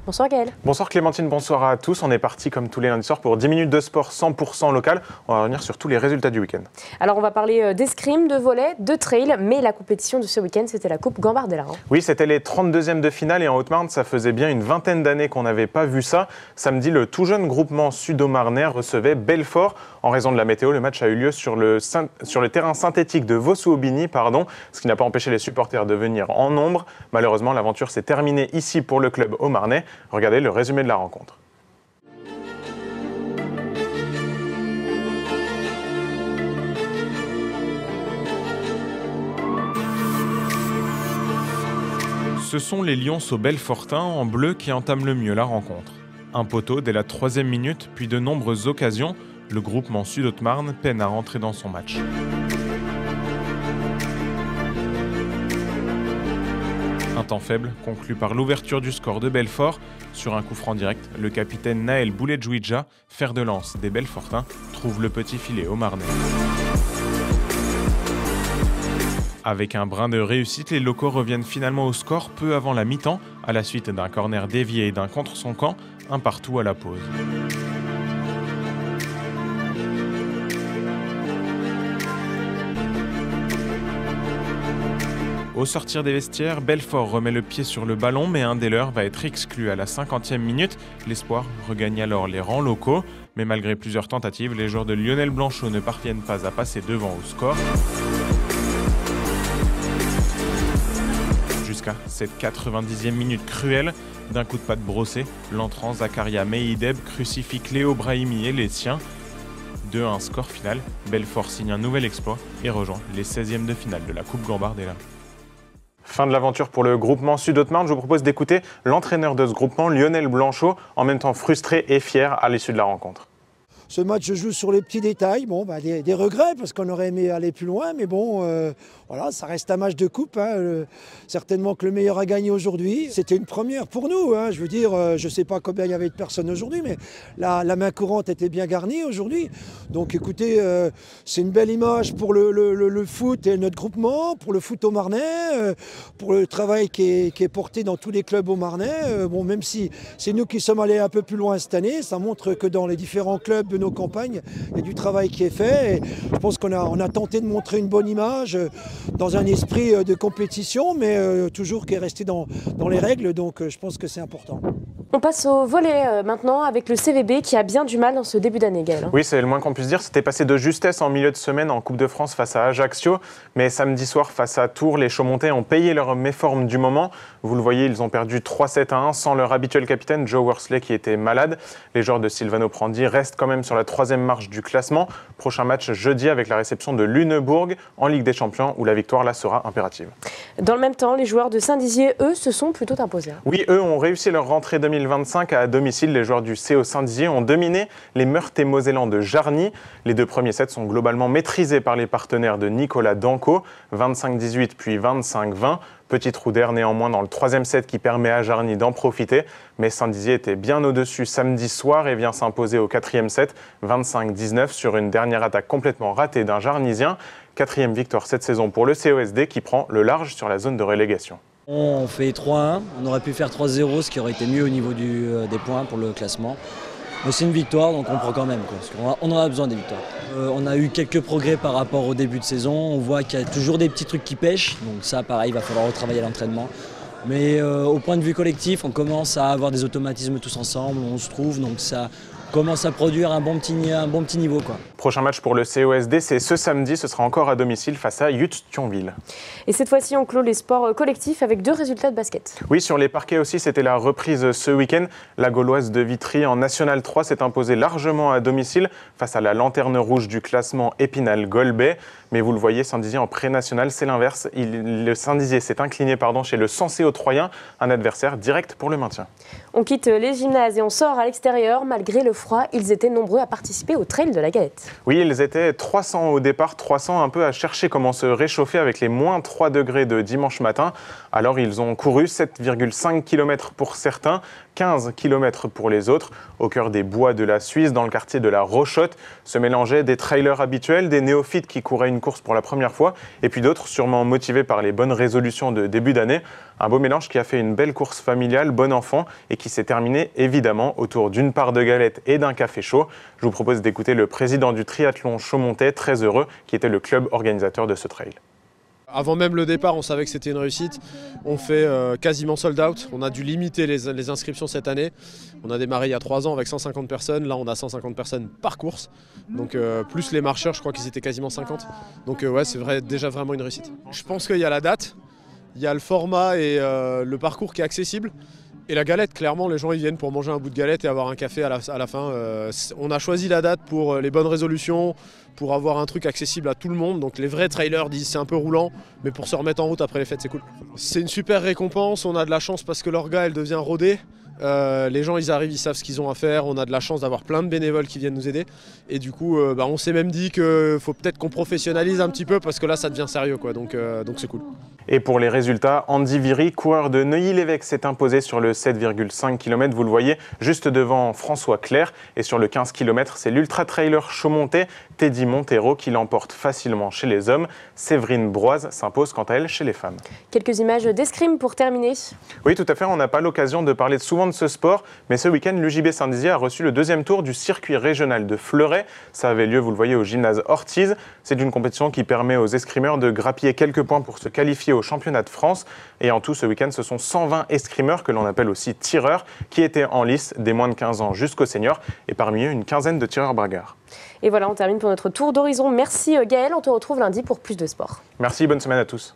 Bonsoir Gaël. Bonsoir Clémentine, bonsoir à tous. On est parti comme tous les lundis soirs pour 10 minutes de sport 100% local. On va revenir sur tous les résultats du week-end. Alors on va parler d'escrime, de volley, de trail, mais la compétition de ce week-end c'était la Coupe Gambardella. Oui, c'était les 32e de finale et en Haute-Marne, ça faisait bien une vingtaine d'années qu'on n'avait pas vu ça. Samedi, le tout jeune groupement sud-haut-marnais recevait Belfort. En raison de la météo, le match a eu lieu sur le terrain synthétique de Vaux-sous-Aubigny, ce qui n'a pas empêché les supporters de venir en nombre. Malheureusement, l'aventure s'est terminée ici pour le club haut-marnais. Regardez le résumé de la rencontre. Ce sont les Lyonceaux Belfortins en bleu qui entament le mieux la rencontre. Un poteau dès la 3e minute, puis de nombreuses occasions, le groupement Sud-Haute-Marne peine à rentrer dans son match. Un temps faible, conclu par l'ouverture du score de Belfort. Sur un coup franc direct, le capitaine Naël Bouledjouidja, fer de lance des Belfortins, trouve le petit filet au Marnais. Avec un brin de réussite, les locaux reviennent finalement au score peu avant la mi-temps, à la suite d'un corner dévié et d'un contre son camp, un partout à la pause. Au sortir des vestiaires, Belfort remet le pied sur le ballon, mais un des leurs va être exclu à la 50e minute. L'espoir regagne alors les rangs locaux, mais malgré plusieurs tentatives, les joueurs de Lionel Blanchot ne parviennent pas à passer devant au score. Jusqu'à cette 90e minute cruelle, d'un coup de patte brossé, l'entrant Zakaria Meideb crucifie Cléo Brahimi et les siens. 2-1 score final, Belfort signe un nouvel exploit et rejoint les 16e de finale de la Coupe Gambardella. Fin de l'aventure pour le groupement Sud-Haute-Marne. Je vous propose d'écouter l'entraîneur de ce groupement, Lionel Blanchot, en même temps frustré et fier à l'issue de la rencontre. Ce match se joue sur les petits détails, des regrets parce qu'on aurait aimé aller plus loin, mais voilà, ça reste un match de coupe. Certainement que le meilleur a gagné aujourd'hui. C'était une première pour nous. Je veux dire, je ne sais pas combien il y avait de personnes aujourd'hui, mais la main courante était bien garnie aujourd'hui. Donc écoutez, c'est une belle image pour le foot et notre groupement, pour le foot au Marnais, pour le travail qui est porté dans tous les clubs au Marnais. Même si c'est nous qui sommes allés un peu plus loin cette année, ça montre que dans les différents clubs de nos campagnes, il y a du travail qui est fait. Et je pense qu'on a tenté de montrer une bonne image dans un esprit de compétition, mais toujours qui est resté dans les règles. Donc je pense que c'est important. On passe au volley maintenant avec le CVB qui a bien du mal dans ce début d'année, Gaël. Oui, c'est le moins qu'on puisse dire. C'était passé de justesse en milieu de semaine en Coupe de France face à Ajaccio. Mais samedi soir, face à Tours, les Chaumontais ont payé leur méforme du moment. Vous le voyez, ils ont perdu 3-7-1 sans leur habituel capitaine, Joe Worsley, qui était malade. Les joueurs de Silvano Prandi restent quand même sur la 3e marche du classement. Prochain match jeudi avec la réception de Lunebourg en Ligue des Champions, où la victoire là sera impérative. Dans le même temps, les joueurs de Saint-Dizier, eux, se sont plutôt imposés. Oui, eux ont réussi leur rentrée 2025 à domicile. Les joueurs du CO Saint-Dizier ont dominé les Meurthe-et-Mosellans de Jarny. Les deux premiers sets sont globalement maîtrisés par les partenaires de Nicolas Danco, 25-18 puis 25-20. Petit trou d'air néanmoins dans le 3e set qui permet à Jarny d'en profiter. Mais Saint-Dizier était bien au-dessus samedi soir et vient s'imposer au 4e set, 25-19 sur une dernière attaque complètement ratée d'un Jarnysien. 4e victoire cette saison pour le COSD qui prend le large sur la zone de relégation. On fait 3-1, on aurait pu faire 3-0, ce qui aurait été mieux au niveau des points pour le classement. Mais c'est une victoire, donc on prend quand même, parce qu'on en a besoin des victoires. On a eu quelques progrès par rapport au début de saison, on voit qu'il y a toujours des petits trucs qui pêchent, donc ça pareil, il va falloir retravailler l'entraînement. Mais au point de vue collectif, on commence à avoir des automatismes tous ensemble, on se trouve, donc ça commence à produire un bon petit niveau, quoi. Prochain match pour le COSD, c'est ce samedi, ce sera encore à domicile face à Utes-Thionville. Et cette fois-ci, on clôt les sports collectifs avec 2 résultats de basket. Oui, sur les parquets aussi, c'était la reprise ce week-end. La Gauloise de Vitry en National 3 s'est imposée largement à domicile face à la lanterne rouge du classement Épinal-Golbet. Mais vous le voyez, Saint-Dizier en pré-national, c'est l'inverse. Le Saint-Dizier s'est incliné chez le Senseo-Troyen, un adversaire direct pour le maintien. On quitte les gymnases et on sort à l'extérieur. Malgré le froid, ils étaient nombreux à participer au trail de la Galette. Oui, ils étaient 300 au départ, 300 un peu à chercher comment se réchauffer avec les moins 3 degrés de dimanche matin. Alors ils ont couru 7,5 km pour certains, 15 km pour les autres. Au cœur des bois de la Suisse, dans le quartier de la Rochotte, se mélangeaient des trailers habituels, des néophytes qui couraient une course pour la première fois, et puis d'autres sûrement motivés par les bonnes résolutions de début d'année. Un beau mélange qui a fait une belle course familiale, bon enfant, et qui s'est terminée évidemment autour d'une part de galette et d'un café chaud. Je vous propose d'écouter le président du triathlon Chaumontais, très heureux, qui était le club organisateur de ce trail. Avant même le départ, on savait que c'était une réussite. On fait quasiment sold out. On a dû limiter les inscriptions cette année. On a démarré il y a 3 ans avec 150 personnes. Là, on a 150 personnes par course. Donc plus les marcheurs, je crois qu'ils étaient quasiment 50. Donc ouais, c'est déjà vraiment une réussite. Je pense qu'il y a la date, il y a le format et le parcours qui est accessible. Et la galette, clairement, les gens ils viennent pour manger un bout de galette et avoir un café à la fin. On a choisi la date pour les bonnes résolutions, pour avoir un truc accessible à tout le monde. Donc les vrais trailers disent c'est un peu roulant, mais pour se remettre en route après les fêtes, c'est cool. C'est une super récompense, on a de la chance parce que l'orga, elle devient rodée. Les gens ils arrivent, ils savent ce qu'ils ont à faire, on a de la chance d'avoir plein de bénévoles qui viennent nous aider et du coup on s'est même dit qu'il faut peut-être qu'on professionnalise un petit peu parce que là ça devient sérieux quoi, donc c'est cool. Et pour les résultats, Andy Viry, coureur de Neuilly-l'Évêque, s'est imposé sur le 7,5 km, vous le voyez, juste devant François Clerc. Et sur le 15 km, c'est l'ultra-trailer Chaumontais, Teddy Montero, qui l'emporte facilement chez les hommes. Séverine Broise s'impose quant à elle chez les femmes. Quelques images d'escrime pour terminer. Oui, tout à fait, on n'a pas l'occasion de parler souvent de ce sport, mais ce week-end, l'UJB Saint-Dizier a reçu le 2e tour du circuit régional de Fleuret. Ça avait lieu, vous le voyez, au gymnase Ortiz. C'est une compétition qui permet aux escrimeurs de grappiller quelques points pour se qualifier au championnat de France. Et en tout, ce week-end, ce sont 120 escrimeurs, que l'on appelle aussi tireurs, qui étaient en lice des moins de 15 ans jusqu'aux seniors, et parmi eux, une quinzaine de tireurs bragards. Et voilà, on termine pour notre tour d'horizon. Merci Gaël, on te retrouve lundi pour plus de sport. Merci, bonne semaine à tous.